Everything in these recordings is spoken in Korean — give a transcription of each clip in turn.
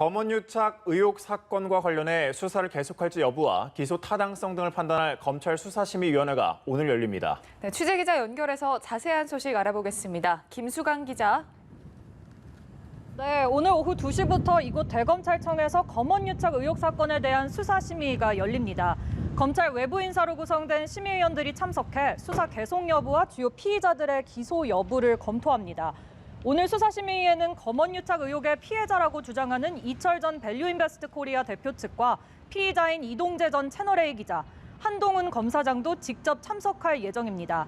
검언유착 의혹 사건과 관련해 수사를 계속할지 여부와 기소 타당성 등을 판단할 검찰 수사심의위원회가 오늘 열립니다. 네, 취재기자 연결해서 자세한 소식 알아보겠습니다. 김수강 기자. 네, 오늘 오후 2시부터 이곳 대검찰청에서 검언유착 의혹 사건에 대한 수사심의가 열립니다. 검찰 외부 인사로 구성된 심의위원들이 참석해 수사 계속 여부와 주요 피의자들의 기소 여부를 검토합니다. 오늘 수사심의위에는 검언유착 의혹의 피해자라고 주장하는 이철 전 밸류인베스트 코리아 대표 측과 피의자인 이동재 전 채널A 기자, 한동훈 검사장도 직접 참석할 예정입니다.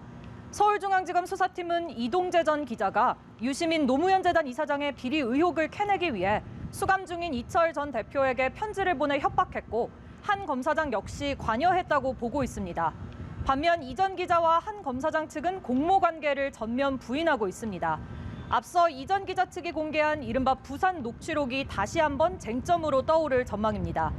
서울중앙지검 수사팀은 이동재 전 기자가 유시민 노무현재단 이사장의 비리 의혹을 캐내기 위해 수감 중인 이철 전 대표에게 편지를 보내 협박했고 한 검사장 역시 관여했다고 보고 있습니다. 반면 이 전 기자와 한 검사장 측은 공모관계를 전면 부인하고 있습니다. 앞서 이 전 기자 측이 공개한 이른바 부산 녹취록이 다시 한번 쟁점으로 떠오를 전망입니다.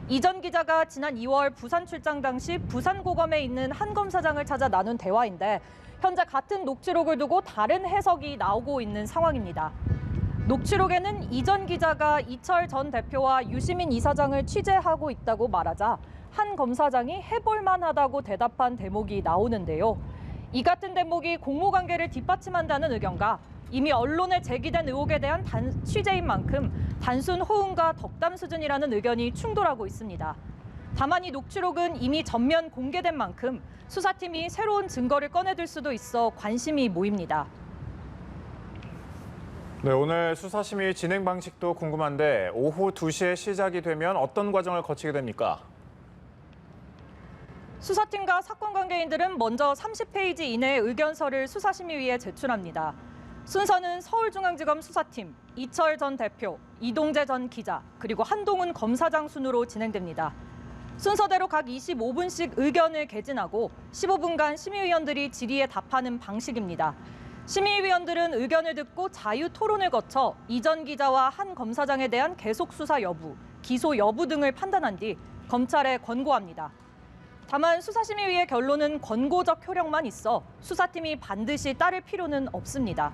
이 전 기자가 지난 2월 부산 출장 당시 부산고검에 있는 한 검사장을 찾아 나눈 대화인데 현재 같은 녹취록을 두고 다른 해석이 나오고 있는 상황입니다. 녹취록에는 이 전 기자가 이철 전 대표와 유시민 이사장을 취재하고 있다고 말하자 한 검사장이 해볼 만하다고 대답한 대목이 나오는데요. 이 같은 대목이 공모관계를 뒷받침한다는 의견과 이미 언론에 제기된 의혹에 대한 취재인 만큼 단순 호응과 덕담 수준이라는 의견이 충돌하고 있습니다. 다만 이 녹취록은 이미 전면 공개된 만큼 수사팀이 새로운 증거를 꺼내들 수도 있어 관심이 모입니다. 네, 오늘 수사심의 진행 방식도 궁금한데 오후 2시에 시작이 되면 어떤 과정을 거치게 됩니까? 수사팀과 사건 관계인들은 먼저 30페이지 이내의 의견서를 수사심의위에 제출합니다. 순서는 서울중앙지검 수사팀, 이철 전 대표, 이동재 전 기자, 그리고 한동훈 검사장 순으로 진행됩니다. 순서대로 각 25분씩 의견을 개진하고 15분간 심의위원들이 질의에 답하는 방식입니다. 심의위원들은 의견을 듣고 자유 토론을 거쳐 이 전 기자와 한 검사장에 대한 계속 수사 여부, 기소 여부 등을 판단한 뒤 검찰에 권고합니다. 다만 수사심의위의 결론은 권고적 효력만 있어 수사팀이 반드시 따를 필요는 없습니다.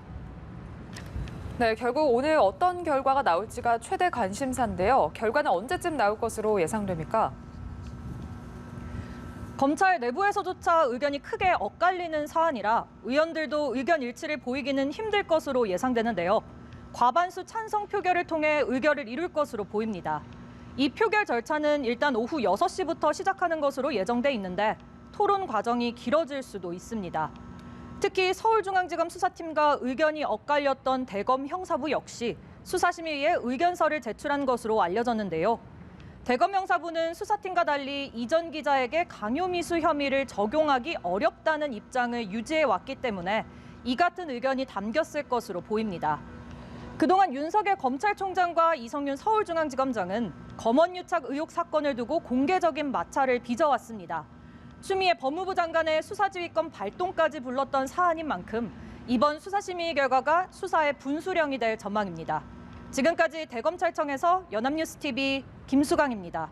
네, 결국 오늘 어떤 결과가 나올지가 최대 관심사인데요. 결과는 언제쯤 나올 것으로 예상됩니까? 검찰 내부에서조차 의견이 크게 엇갈리는 사안이라 의원들도 의견 일치를 보이기는 힘들 것으로 예상되는데요. 과반수 찬성 표결을 통해 의결을 이룰 것으로 보입니다. 이 표결 절차는 일단 오후 6시부터 시작하는 것으로 예정돼 있는데 토론 과정이 길어질 수도 있습니다. 특히 서울중앙지검 수사팀과 의견이 엇갈렸던 대검 형사부 역시 수사심의위에 의견서를 제출한 것으로 알려졌는데요. 대검 형사부는 수사팀과 달리 이 전 기자에게 강요미수 혐의를 적용하기 어렵다는 입장을 유지해왔기 때문에 이 같은 의견이 담겼을 것으로 보입니다. 그동안 윤석열 검찰총장과 이성윤 서울중앙지검장은 검언유착 의혹 사건을 두고 공개적인 마찰을 빚어왔습니다. 추미애 법무부 장관의 수사지휘권 발동까지 불렀던 사안인 만큼 이번 수사심의 결과가 수사의 분수령이 될 전망입니다. 지금까지 대검찰청에서 연합뉴스TV 김수강입니다.